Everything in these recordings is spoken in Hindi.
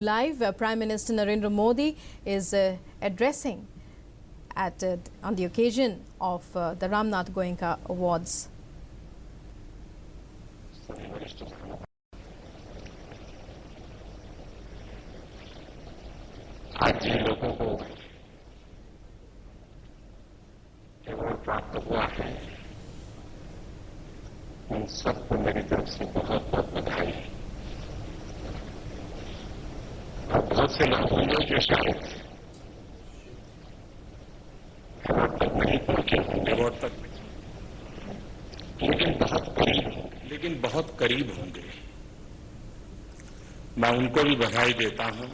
Live, Prime Minister Narendra Modi is addressing on the occasion of the Ramnath Goenka Awards. आज जिन लोगों को अवार्ड प्राप्त हुआ है उन सबको मेरी तरफ से बहुत बहुत बधाई। और बहुत से लोग होंगे जो शायद अवार्ड तक नहीं पहुंचे होंगे, अवार्ड तक लेकिन बहुत करीब होंगे। मैं उनको भी बधाई देता हूं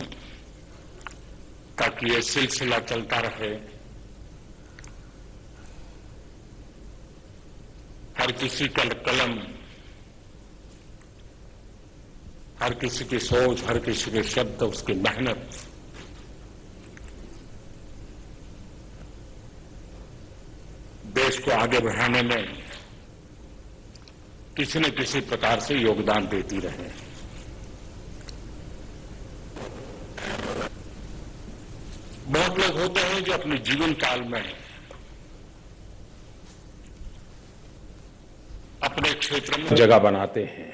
ताकि ये सिलसिला चलता रहे। हर किसी का कलम, हर किसी की सोच, हर किसी के शब्द, उसकी मेहनत देश को आगे बढ़ाने में किसी न किसी प्रकार से योगदान देती रहे। बहुत लोग होते हैं जो अपने जीवन काल में अपने क्षेत्र में जगह बनाते हैं।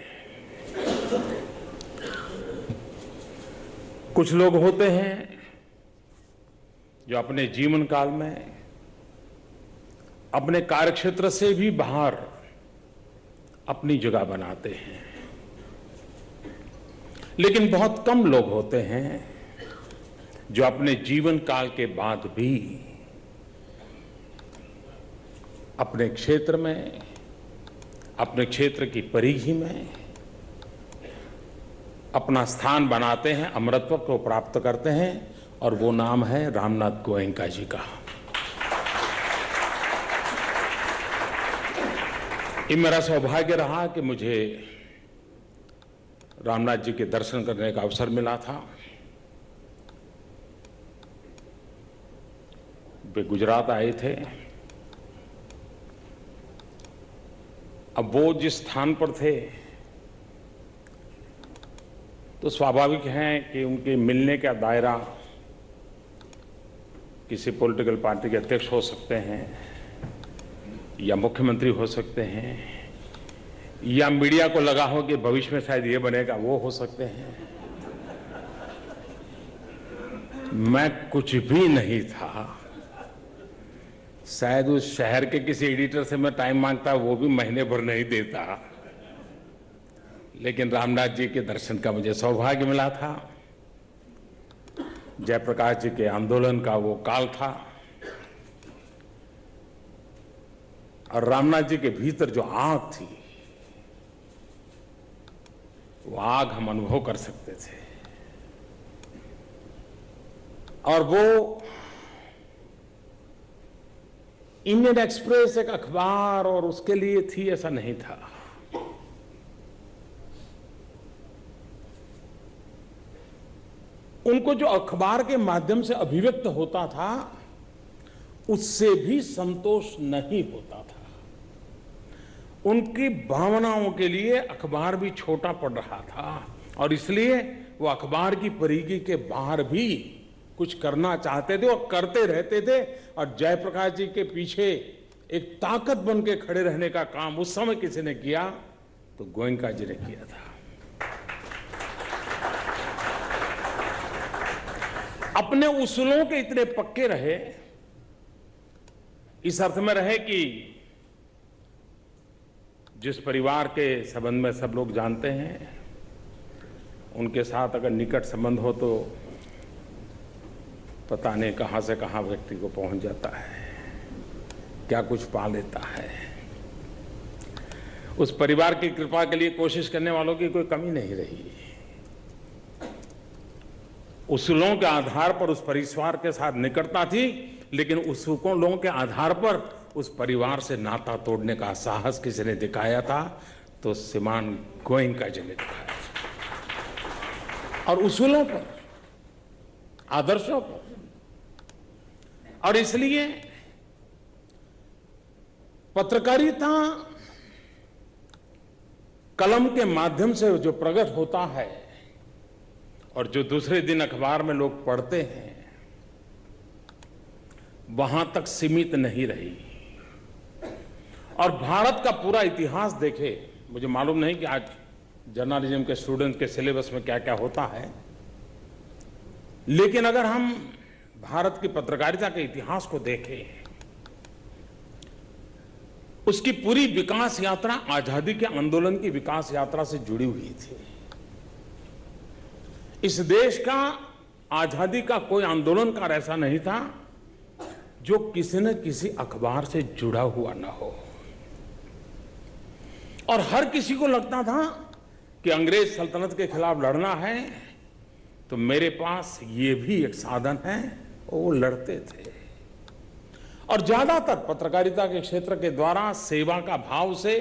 कुछ लोग होते हैं जो अपने जीवन काल में अपने कार्यक्षेत्र से भी बाहर अपनी जगह बनाते हैं, लेकिन बहुत कम लोग होते हैं जो अपने जीवन काल के बाद भी अपने क्षेत्र में, अपने क्षेत्र की परिधि में अपना स्थान बनाते हैं, अमरत्व को प्राप्त करते हैं, और वो नाम है रामनाथ गोयनका जी का। ये मेरा सौभाग्य रहा कि मुझे रामनाथ जी के दर्शन करने का अवसर मिला था। वे गुजरात आए थे। अब वो जिस स्थान पर थे तो स्वाभाविक है कि उनके मिलने का दायरा किसी पॉलिटिकल पार्टी के अध्यक्ष हो सकते हैं, या मुख्यमंत्री हो सकते हैं, या मीडिया को लगा हो कि भविष्य में शायद ये बनेगा, वो हो सकते हैं। मैं कुछ भी नहीं था। शायद उस शहर के किसी एडिटर से मैं टाइम मांगता, वो भी महीने भर नहीं देता, लेकिन रामनाथ जी के दर्शन का मुझे सौभाग्य मिला था। जयप्रकाश जी के आंदोलन का वो काल था, और रामनाथ जी के भीतर जो आग थी, वो आग हम अनुभव कर सकते थे। और वो इंडियन एक्सप्रेस एक अखबार और उसके लिए थी, ऐसा नहीं था। उनको जो अखबार के माध्यम से अभिव्यक्त होता था, उससे भी संतोष नहीं होता था। उनकी भावनाओं के लिए अखबार भी छोटा पड़ रहा था, और इसलिए वो अखबार की परिधि के बाहर भी कुछ करना चाहते थे और करते रहते थे। और जयप्रकाश जी के पीछे एक ताकत बन के खड़े रहने का काम उस समय किसी ने किया तो गोयनका जी ने किया था। अपने उसूलों के इतने पक्के रहे, इस अर्थ में रहे कि जिस परिवार के संबंध में सब लोग जानते हैं, उनके साथ अगर निकट संबंध हो तो पता नहीं कहां से कहां व्यक्ति को पहुंच जाता है, क्या कुछ पा लेता है। उस परिवार की कृपा के लिए कोशिश करने वालों की कोई कमी नहीं रही। उसूलों के आधार पर उस परिवार के साथ निकटता थी, लेकिन उसूलों के आधार पर उस परिवार से नाता तोड़ने का साहस किसी ने दिखाया था तो श्रीमान गोयनका जी ने दिखाया। और उसूलों पर, आदर्शों पर, और इसलिए पत्रकारिता कलम के माध्यम से जो प्रकट होता है और जो दूसरे दिन अखबार में लोग पढ़ते हैं वहां तक सीमित नहीं रही। और भारत का पूरा इतिहास देखे, मुझे मालूम नहीं कि आज जर्नलिज्म के स्टूडेंट के सिलेबस में क्या क्या होता है, लेकिन अगर हम भारत की पत्रकारिता के इतिहास को देखें, उसकी पूरी विकास यात्रा आजादी के आंदोलन की विकास यात्रा से जुड़ी हुई थी। इस देश का आजादी का कोई आंदोलनकार ऐसा नहीं था जो किसी न किसी अखबार से जुड़ा हुआ ना हो। और हर किसी को लगता था कि अंग्रेज सल्तनत के खिलाफ लड़ना है तो मेरे पास ये भी एक साधन है, और वो लड़ते थे। और ज्यादातर पत्रकारिता के क्षेत्र के द्वारा सेवा का भाव से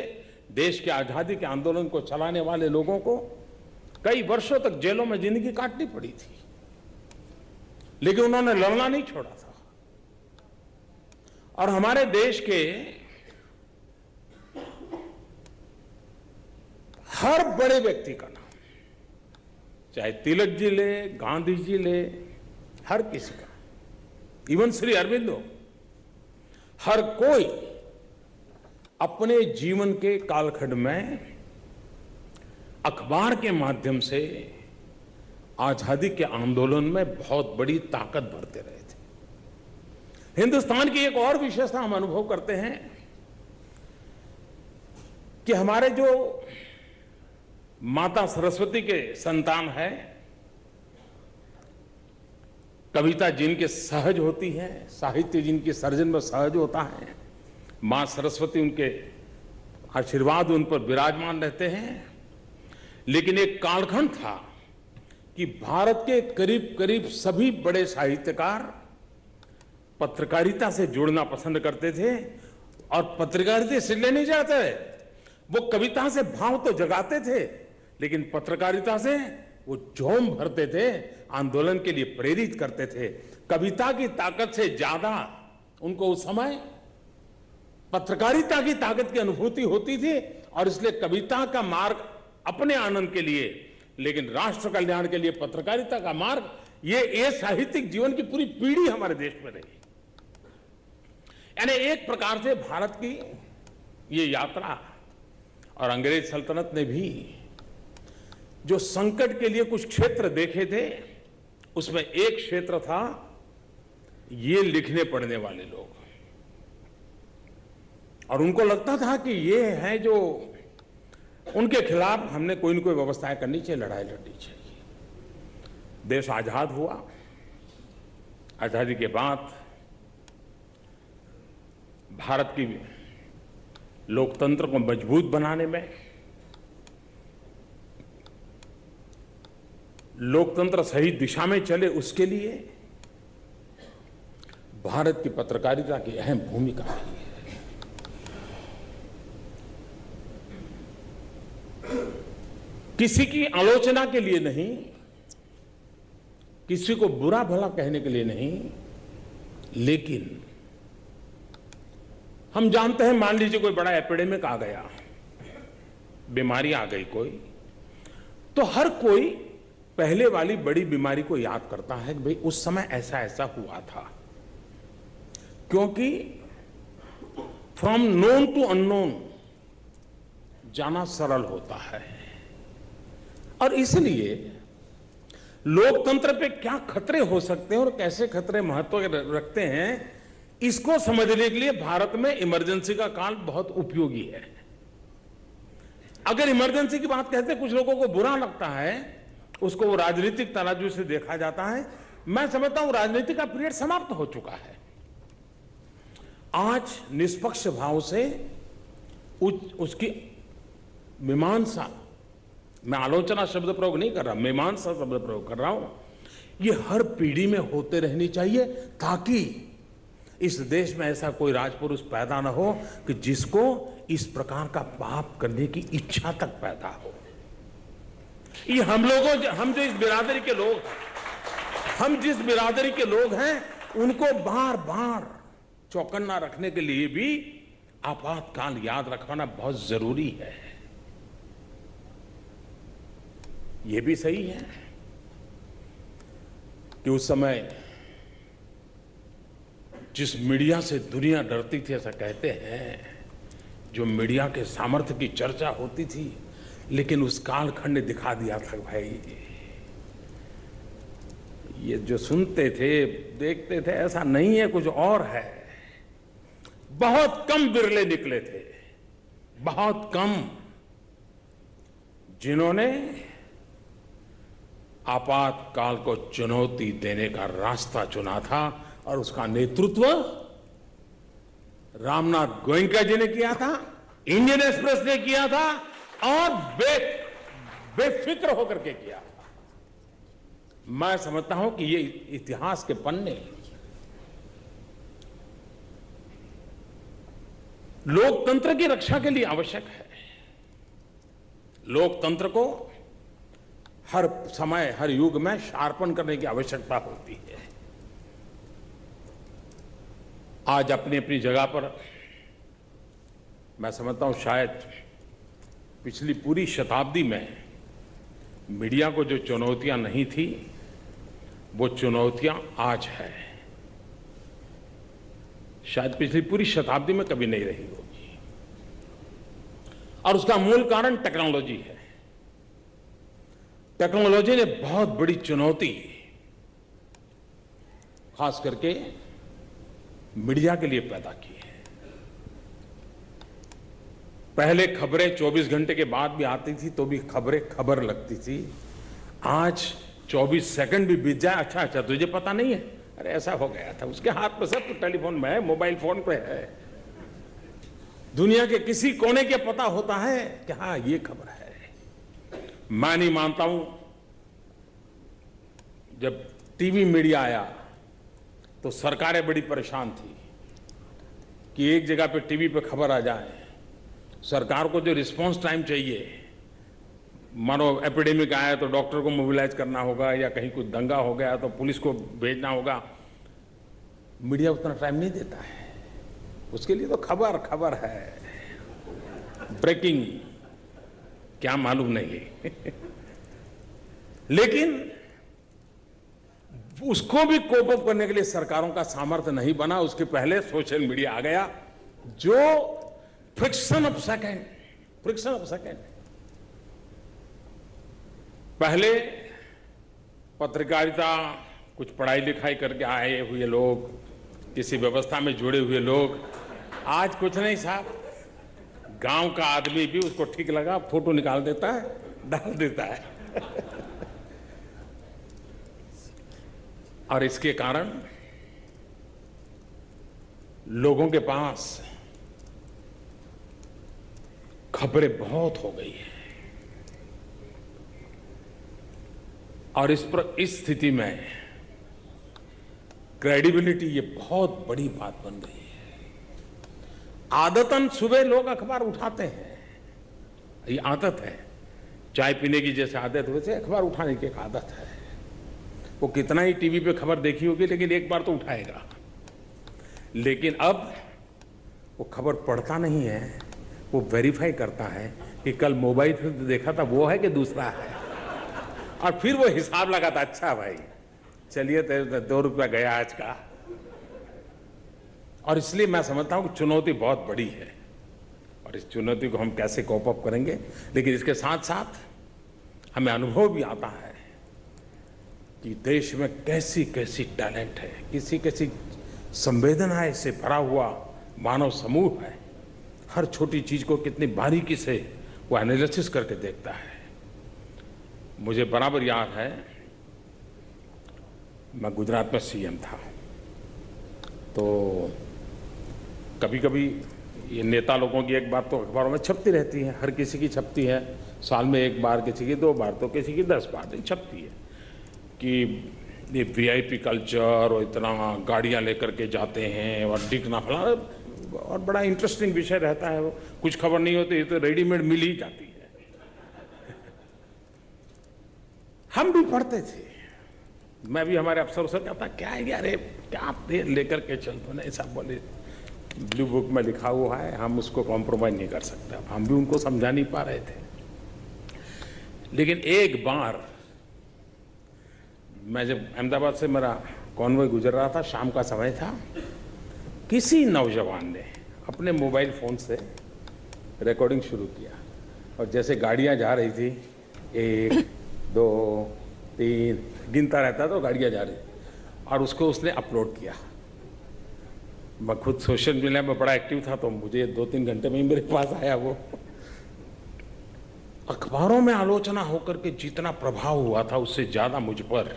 देश के आजादी के आंदोलन को चलाने वाले लोगों को कई वर्षों तक जेलों में जिंदगी काटनी पड़ी थी, लेकिन उन्होंने लड़ना नहीं छोड़ा था। और हमारे देश के हर बड़े व्यक्ति का नाम, चाहे तिलक जी ले, गांधी जी ले, हर किसी का, इवन श्री अरविंदो, हर कोई अपने जीवन के कालखंड में अखबार के माध्यम से आजादी के आंदोलन में बहुत बड़ी ताकत भरते रहे थे। हिंदुस्तान की एक और विशेषता हम अनुभव करते हैं कि हमारे जो माता सरस्वती के संतान है, कविता जिनके सहज होती है, साहित्य जिनकी सर्जन में सहज होता है, मां सरस्वती उनके आशीर्वाद उन पर विराजमान रहते हैं। लेकिन एक कालखंड था कि भारत के करीब करीब सभी बड़े साहित्यकार पत्रकारिता से जुड़ना पसंद करते थे, और पत्रकारिता से नहीं जाते, वो कविता से भाव तो जगाते थे, लेकिन पत्रकारिता से वो जोम भरते थे, आंदोलन के लिए प्रेरित करते थे। कविता की ताकत से ज्यादा उनको उस समय पत्रकारिता की ताकत की अनुभूति होती थी, और इसलिए कविता का मार्ग अपने आनंद के लिए, लेकिन राष्ट्र कल्याण के लिए पत्रकारिता का मार्ग, ये साहित्यिक जीवन की पूरी पीढ़ी हमारे देश में रही। यानी एक प्रकार से भारत की ये यात्रा, और अंग्रेज सल्तनत ने भी जो संकट के लिए कुछ क्षेत्र देखे थे, उसमें एक क्षेत्र था ये लिखने पढ़ने वाले लोग, और उनको लगता था कि ये है जो उनके खिलाफ हमने कोई न कोई व्यवस्थाएं करनी चाहिए, लड़ाई लड़नी चाहिए। देश आजाद हुआ, आजादी के बाद भारत की लोकतंत्र को मजबूत बनाने में, लोकतंत्र सही दिशा में चले, उसके लिए भारत की पत्रकारिता की अहम भूमिका रही है। किसी की आलोचना के लिए नहीं, किसी को बुरा भला कहने के लिए नहीं, लेकिन हम जानते हैं, मान लीजिए कोई बड़ा एपिडेमिक आ गया, बीमारी आ गई कोई, तो हर कोई पहले वाली बड़ी बीमारी को याद करता है कि भाई उस समय ऐसा ऐसा हुआ था, क्योंकि फ्रॉम नोन टू अननोन जाना सरल होता है। और इसलिए लोकतंत्र पे क्या खतरे हो सकते हैं और कैसे खतरे महत्व रखते हैं, इसको समझने के लिए भारत में इमरजेंसी का काल बहुत उपयोगी है। अगर इमरजेंसी की बात कहते हैं, कुछ लोगों को बुरा लगता है, उसको वो राजनीतिक तराजू से देखा जाता है। मैं समझता हूं राजनीति का पीरियड समाप्त हो चुका है। आज निष्पक्ष भाव से उसकी मीमांसा, मैं आलोचना शब्द प्रयोग नहीं कर रहा, मीमांसा शब्द प्रयोग कर रहा हूं, ये हर पीढ़ी में होते रहनी चाहिए, ताकि इस देश में ऐसा कोई राजपुरुष पैदा न हो कि जिसको इस प्रकार का पाप करने की इच्छा तक पैदा हो। ये हम जो इस बिरादरी के लोग, हम जिस बिरादरी के लोग हैं, उनको बार बार चौकन्ना रखने के लिए भी आपातकाल याद रखना बहुत जरूरी है। ये भी सही है कि उस समय जिस मीडिया से दुनिया डरती थी, ऐसा कहते हैं, जो मीडिया के सामर्थ्य की चर्चा होती थी, लेकिन उस कालखंड ने दिखा दिया था भाई, ये जो सुनते थे देखते थे ऐसा नहीं है, कुछ और है। बहुत कम बिरले निकले थे, बहुत कम, जिन्होंने आपातकाल को चुनौती देने का रास्ता चुना था, और उसका नेतृत्व रामनाथ गोयनका जी ने किया था, इंडियन एक्सप्रेस ने किया था, और बेफिक्र होकर के किया था। मैं समझता हूं कि ये इतिहास के पन्ने लोकतंत्र की रक्षा के लिए आवश्यक है। लोकतंत्र को हर समय, हर युग में शार्पन करने की आवश्यकता होती है। आज अपनी अपनी जगह पर मैं समझता हूं शायद पिछली पूरी शताब्दी में मीडिया को जो चुनौतियां नहीं थी, वो चुनौतियां आज है। शायद पिछली पूरी शताब्दी में कभी नहीं रही होगी, और उसका मूल कारण टेक्नोलॉजी है। टेक्नोलॉजी ने बहुत बड़ी चुनौती खास करके मीडिया के लिए पैदा की है। पहले खबरें 24 घंटे के बाद भी आती थी तो भी खबरें खबर लगती थी। आज 24 सेकंड भी बीत जाए, अच्छा तुझे पता नहीं है, अरे ऐसा हो गया था, उसके हाथ में सब तो टेलीफोन में है, मोबाइल फोन पे है, दुनिया के किसी कोने के पता होता है कि हाँ ये खबर है। मैं नहीं मानता हूं, जब टीवी मीडिया आया तो सरकारें बड़ी परेशान थी कि एक जगह पे टीवी पे खबर आ जाए, सरकार को जो रिस्पांस टाइम चाहिए, मानो एपिडेमिक आया तो डॉक्टर को मोबिलाइज करना होगा, या कहीं कुछ दंगा हो गया तो पुलिस को भेजना होगा, मीडिया उतना टाइम नहीं देता है। उसके लिए तो खबर है, ब्रेकिंग क्या मालूम नहीं लेकिन उसको भी कोप अप करने के लिए सरकारों का सामर्थ्य नहीं बना। उसके पहले सोशल मीडिया आ गया, जो फ्रिक्शन ऑफ सेकंड। पहले पत्रकारिता, कुछ पढ़ाई लिखाई करके आए हुए लोग, किसी व्यवस्था में जुड़े हुए लोग, आज कुछ नहीं साहब, गांव का आदमी भी उसको ठीक लगा फोटो निकाल देता है, डाल देता है और इसके कारण लोगों के पास खबरें बहुत हो गई है, और इस स्थिति में क्रेडिबिलिटी ये बहुत बड़ी बात बन गई है। आदतन सुबह लोग अखबार उठाते हैं, ये आदत है, चाय पीने की जैसे आदत वैसे अखबार उठाने की एक आदत है। वो कितना ही टीवी पे खबर देखी होगी, लेकिन एक बार तो उठाएगा। लेकिन अब वो खबर पढ़ता नहीं है, वो वेरीफाई करता है कि कल मोबाइल पे देखा था वो है कि दूसरा है, और फिर वो हिसाब लगाता, अच्छा भाई चलिए 2 रुपया गया आज का। और इसलिए मैं समझता हूं कि चुनौती बहुत बड़ी है, और इस चुनौती को हम कैसे कोप अप करेंगे। लेकिन इसके साथ साथ हमें अनुभव भी आता है कि देश में कैसी कैसी टैलेंट है, कैसी संवेदनाएं से भरा हुआ मानव समूह है। हर छोटी चीज को कितनी बारीकी से वो एनालिसिस करके देखता है। मुझे बराबर याद है, मैं गुजरात में सीएम था, तो कभी कभी ये नेता लोगों की एक बात तो अखबारों में छपती रहती है, हर किसी की छपती है, साल में 1 बार, किसी की 2 बार, तो किसी की 10 बार छपती है कि ये वीआईपी कल्चर और इतना गाड़ियां लेकर के जाते हैं और दिखना फलाना, और बड़ा इंटरेस्टिंग विषय रहता है। वो कुछ खबर नहीं होती तो रेडीमेड मिल ही जाती है। हम भी पढ़ते थे, मैं भी हमारे अफसरों से कहता, क्या है यार, क्या देर लेकर के चलते ना, ऐसा बोले ब्लू बुक में लिखा हुआ है, हम उसको कॉम्प्रोमाइज नहीं कर सकते। हम भी उनको समझा नहीं पा रहे थे। लेकिन एक बार मैं जब अहमदाबाद से मेरा कॉन्वॉय गुजर रहा था, शाम का समय था, किसी नौजवान ने अपने मोबाइल फ़ोन से रिकॉर्डिंग शुरू किया और जैसे गाड़ियां जा रही थी, 1 2 3 गिनता रहता तो गाड़ियां जा रही और उसको उसने अपलोड किया। मैं खुद सोशल मीडिया में बड़ा एक्टिव था तो मुझे 2-3 घंटे में ही मेरे पास आया वो। अखबारों में आलोचना होकर के जितना प्रभाव हुआ था उससे ज़्यादा मुझ पर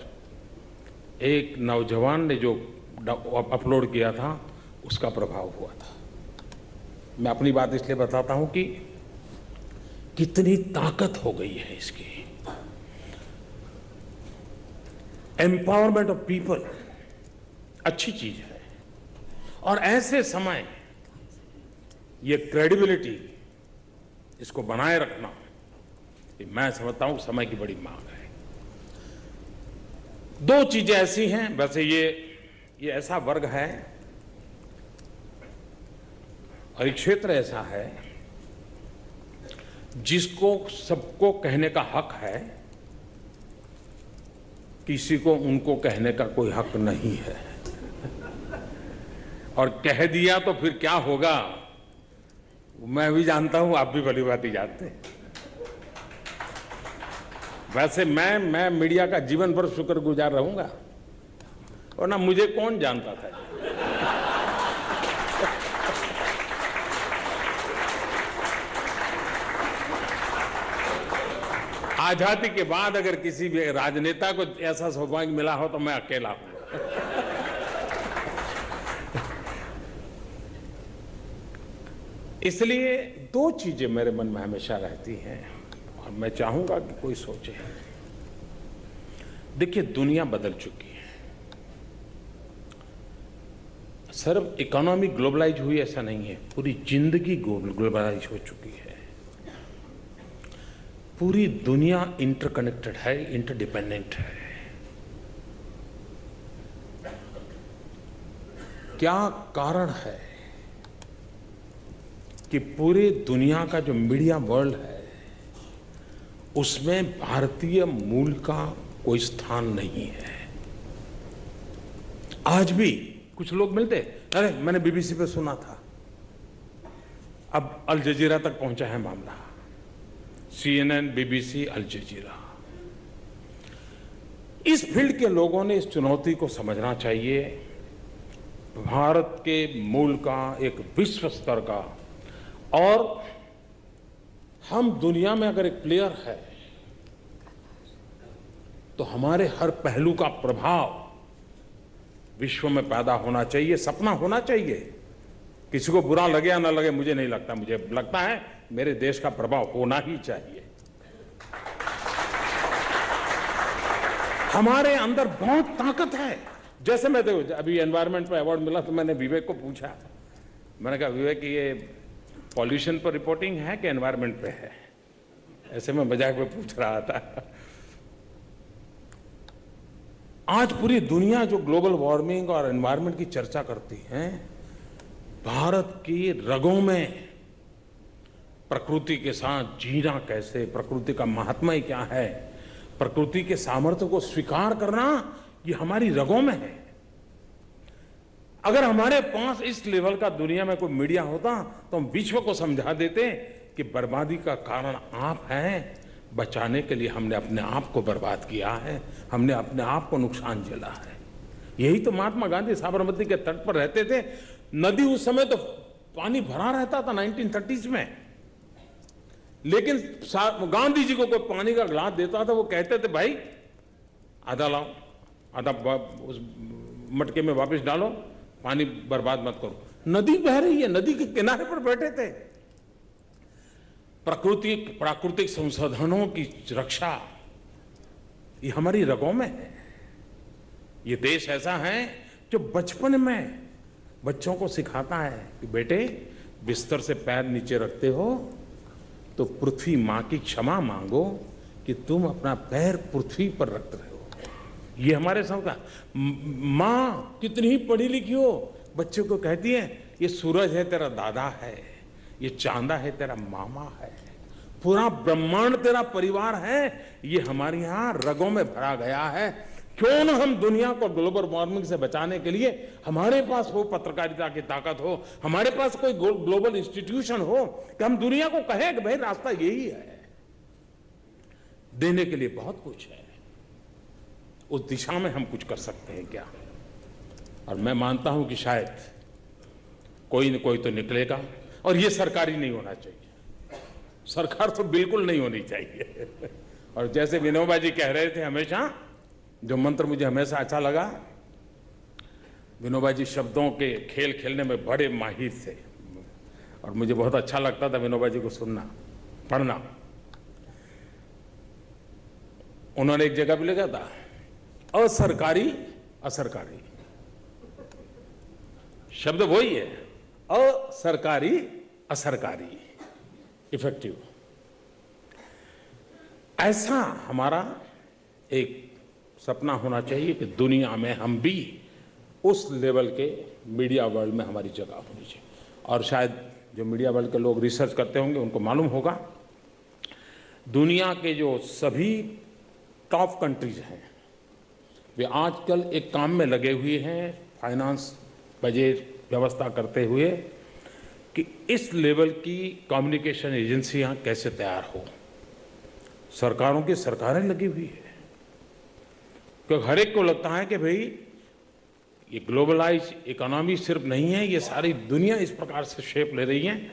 एक नौजवान ने जो अपलोड किया था उसका प्रभाव हुआ था। मैं अपनी बात इसलिए बताता हूं कि कितनी ताकत हो गई है इसकी। एम्पावरमेंट ऑफ पीपल अच्छी चीज है और ऐसे समय ये क्रेडिबिलिटी इसको बनाए रखना, ये मैं समझता हूं समय की बड़ी मांग है। 2 चीजें ऐसी हैं, वैसे ये ऐसा वर्ग है और एक क्षेत्र ऐसा है जिसको सबको कहने का हक है, किसी को उनको कहने का कोई हक नहीं है। और कह दिया तो फिर क्या होगा मैं भी जानता हूं, आप भी भली भांति जानते हैं। वैसे मैं मीडिया का जीवन भर शुक्रगुजार रहूंगा, और ना मुझे कौन जानता था। आजादी के बाद अगर किसी भी राजनेता को ऐसा सौभाग्य मिला हो तो मैं अकेला हूं। इसलिए 2 चीजें मेरे मन में हमेशा रहती हैं और मैं चाहूंगा कि कोई सोचे। देखिए, दुनिया बदल चुकी है, सिर्फ इकोनॉमी ग्लोबलाइज हुई ऐसा नहीं है, पूरी जिंदगी ग्लोबलाइज हो चुकी है। पूरी दुनिया इंटरकनेक्टेड है, इंटरडिपेंडेंट है। क्या कारण है कि पूरी दुनिया का जो मीडिया वर्ल्ड है उसमें भारतीय मूल का कोई स्थान नहीं है। आज भी कुछ लोग मिलते, अरे मैंने बीबीसी पे सुना था, अब अल जजीरा तक पहुंचा है मामला। CNN, BBC, अल जजीरा। इस फील्ड के लोगों ने इस चुनौती को समझना चाहिए। भारत के मूल का एक विश्व स्तर का, और हम दुनिया में अगर एक प्लेयर है तो हमारे हर पहलू का प्रभाव विश्व में पैदा होना चाहिए, सपना होना चाहिए। किसी को बुरा लगे या ना लगे मुझे नहीं लगता, मुझे लगता है मेरे देश का प्रभाव होना ही चाहिए। हमारे अंदर बहुत ताकत है। जैसे मैं देखो, अभी एनवायरनमेंट पे अवार्ड मिला तो मैंने विवेक को पूछा, मैंने कहा विवेक ये पॉल्यूशन पर रिपोर्टिंग है कि एनवायरनमेंट पे है? ऐसे मैं मजाक में पूछ रहा था। आज पूरी दुनिया जो ग्लोबल वार्मिंग और एनवायरनमेंट की चर्चा करती है, भारत की रगों में प्रकृति के साथ जीना कैसे, प्रकृति का महात्मा क्या है, प्रकृति के सामर्थ्य को स्वीकार करना, ये हमारी रगों में है। अगर हमारे पास इस लेवल का दुनिया में कोई मीडिया होता तो हम विश्व को समझा देते कि बर्बादी का कारण आप हैं, बचाने के लिए हमने अपने आप को बर्बाद किया है, हमने अपने आप को नुकसान झेला है। यही तो महात्मा गांधी साबरमती के तट पर रहते थे। नदी उस समय तो पानी भरा रहता था 1930s में, लेकिन गांधी जी को कोई पानी का गिलास देता था, वो कहते थे भाई आधा लाओ, आधा उस मटके में वापस डालो, पानी बर्बाद मत करो। नदी बह रही है, नदी के किनारे पर बैठे थे। प्राकृतिक संसाधनों की रक्षा ये हमारी रगों में है। ये देश ऐसा है जो बचपन में बच्चों को सिखाता है कि बेटे बिस्तर से पैर नीचे रखते हो तो पृथ्वी मां की क्षमा मांगो कि तुम अपना पैर पृथ्वी पर रख रहे हो। ये हमारे संस्कार। मां कितनी ही पढ़ी लिखी हो, बच्चे को कहती है ये सूरज है तेरा दादा है, ये चांदा है तेरा मामा है, पूरा ब्रह्मांड तेरा परिवार है। ये हमारे यहां रगों में भरा गया है क्यों न हम दुनिया को ग्लोबल वार्मिंग से बचाने के लिए हमारे पास हो पत्रकारिता की ताकत हो, हमारे पास कोई ग्लोबल इंस्टीट्यूशन हो कि हम दुनिया को कहें कि भाई रास्ता यही है। देने के लिए बहुत कुछ है, उस दिशा में हम कुछ कर सकते हैं क्या? और मैं मानता हूं कि शायद कोई न कोई तो निकलेगा, और ये सरकारी नहीं होना चाहिए, सरकार तो बिल्कुल नहीं होनी चाहिए। और जैसे विनोबा जी कह रहे थे हमेशा, जो मंत्र मुझे हमेशा अच्छा लगा, विनोबा जी शब्दों के खेल खेलने में बड़े माहिर थे और मुझे बहुत अच्छा लगता था विनोबा जी को सुनना, पढ़ना। उन्होंने एक जगह भी लिखा था, असरकारी असरकारी, शब्द वही है, असरकारी असरकारी, इफेक्टिव। ऐसा हमारा एक सपना होना चाहिए कि दुनिया में हम भी उस लेवल के मीडिया वर्ल्ड में हमारी जगह होनी चाहिए। और शायद जो मीडिया वर्ल्ड के लोग रिसर्च करते होंगे उनको मालूम होगा, दुनिया के जो सभी टॉप कंट्रीज हैं वे आजकल एक काम में लगे हुए हैं, फाइनेंस बजट व्यवस्था करते हुए, कि इस लेवल की कम्युनिकेशन एजेंसियां कैसे तैयार हो। सरकारों की सरकारें लगी हुई है, क्योंकि हर एक को लगता है कि भाई ये ग्लोबलाइज इकोनॉमी सिर्फ नहीं है, ये सारी दुनिया इस प्रकार से शेप ले रही है,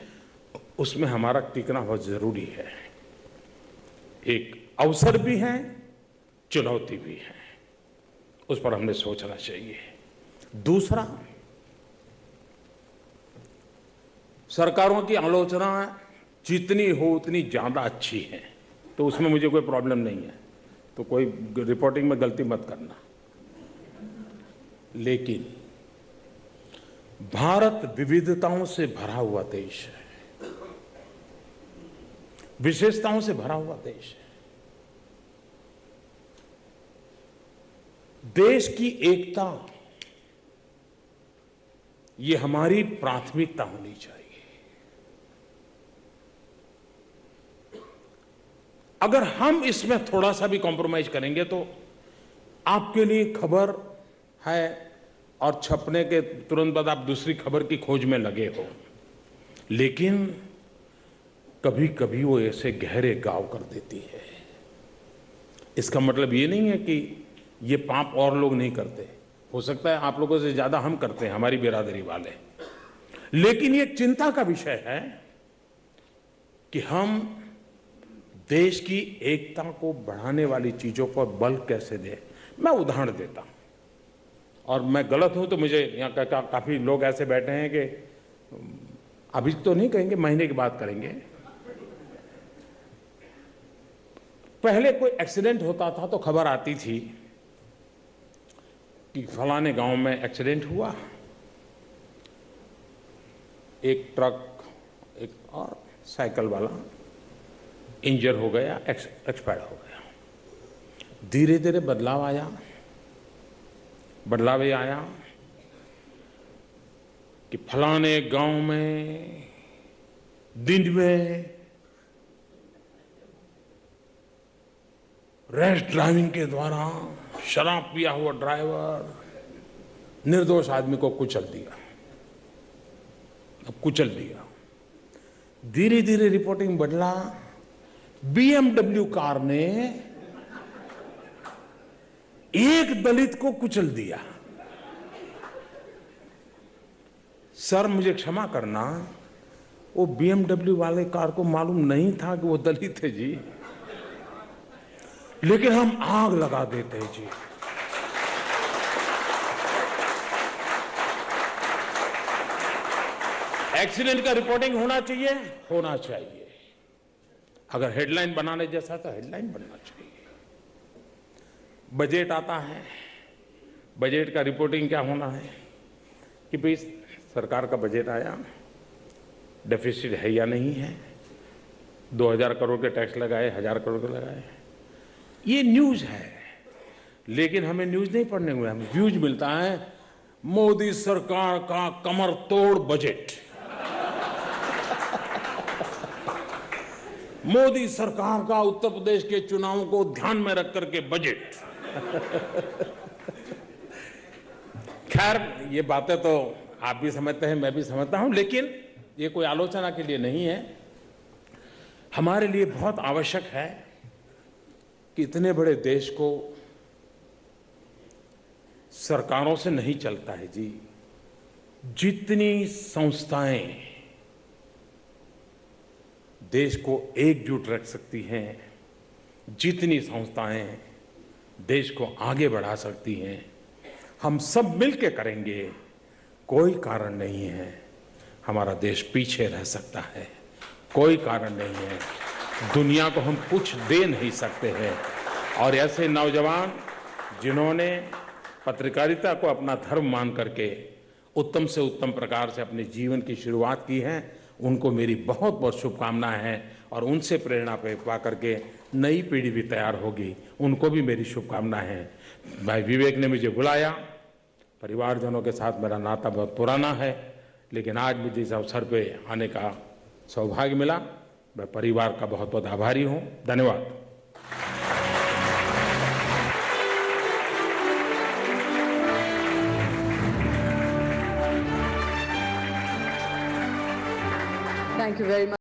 उसमें हमारा टिकना बहुत जरूरी है। एक अवसर भी है, चुनौती भी है, उस पर हमने सोचना चाहिए। दूसरा, सरकारों की आलोचना जितनी हो उतनी ज्यादा अच्छी है, तो उसमें मुझे कोई प्रॉब्लम नहीं है, तो कोई रिपोर्टिंग में गलती मत करना। लेकिन भारत विविधताओं से भरा हुआ देश है, विशेषताओं से भरा हुआ देश है। देश की एकता ये हमारी प्राथमिकता होनी चाहिए। अगर हम इसमें थोड़ा सा भी कॉम्प्रोमाइज करेंगे तो आपके लिए खबर है और छपने के तुरंत बाद आप दूसरी खबर की खोज में लगे हो, लेकिन कभी कभी वो ऐसे गहरे घाव कर देती है। इसका मतलब ये नहीं है कि ये पाप और लोग नहीं करते, हो सकता है आप लोगों से ज्यादा हम करते हैं, हमारी बिरादरी वाले, लेकिन ये चिंता का विषय है कि हम देश की एकता को बढ़ाने वाली चीजों पर बल कैसे दें। मैं उदाहरण देता हूं, और मैं गलत हूं तो मुझे यहाँ काफी लोग ऐसे बैठे हैं कि अभी तो नहीं कहेंगे, महीने की बात करेंगे। पहले कोई एक्सीडेंट होता था तो खबर आती थी कि फलाने गांव में एक्सीडेंट हुआ, एक ट्रक एक और साइकिल वाला इंजर हो गया, एक्सपायर हो गया। धीरे धीरे बदलाव आया कि फलाने गांव में दिन में रैश ड्राइविंग के द्वारा शराब पिया हुआ ड्राइवर निर्दोष आदमी को कुचल दिया। धीरे धीरे रिपोर्टिंग बदला, बीएमडब्ल्यू कार ने एक दलित को कुचल दिया। सर मुझे क्षमा करना, वो बीएमडब्ल्यू वाले कार को मालूम नहीं था कि वो दलित है जी, लेकिन हम आग लगा देते हैं जी। एक्सीडेंट का रिपोर्टिंग होना चाहिए। अगर हेडलाइन बनाने जैसा तो हेडलाइन बनना चाहिए। बजट आता है, बजट का रिपोर्टिंग क्या होना है कि भाई सरकार का बजट आया, डेफिसिट है या नहीं है, 2000 करोड़ के टैक्स लगाए, 1000 करोड़ के लगाए, ये न्यूज है। लेकिन हमें न्यूज नहीं पढ़ने हुए, हमें व्यूज मिलता है, मोदी सरकार का कमर तोड़ बजट, मोदी सरकार का उत्तर प्रदेश के चुनावों को ध्यान में रख करके बजट। खैर, ये बातें तो आप भी समझते हैं, मैं भी समझता हूं, लेकिन ये कोई आलोचना के लिए नहीं है। हमारे लिए बहुत आवश्यक है कि इतने बड़े देश को सरकारों से नहीं चलता है जी। जितनी संस्थाएं देश को एकजुट रख सकती हैं, जितनी संस्थाएं देश को आगे बढ़ा सकती हैं, हम सब मिलकर करेंगे। कोई कारण नहीं है हमारा देश पीछे रह सकता है, कोई कारण नहीं है। दुनिया को हम कुछ दे नहीं सकते हैं। और ऐसे नौजवान जिन्होंने पत्रकारिता को अपना धर्म मान करके उत्तम से उत्तम प्रकार से अपने जीवन की शुरुआत की है, उनको मेरी बहुत बहुत शुभकामनाएं हैं। और उनसे प्रेरणा पा करके नई पीढ़ी भी तैयार होगी, उनको भी मेरी शुभकामनाएं हैं। भाई विवेक ने मुझे बुलाया, परिवारजनों के साथ मेरा नाता बहुत पुराना है, लेकिन आज मुझे इस अवसर पे आने का सौभाग्य मिला। मैं परिवार का बहुत बहुत आभारी हूँ। धन्यवाद। Thank you very much.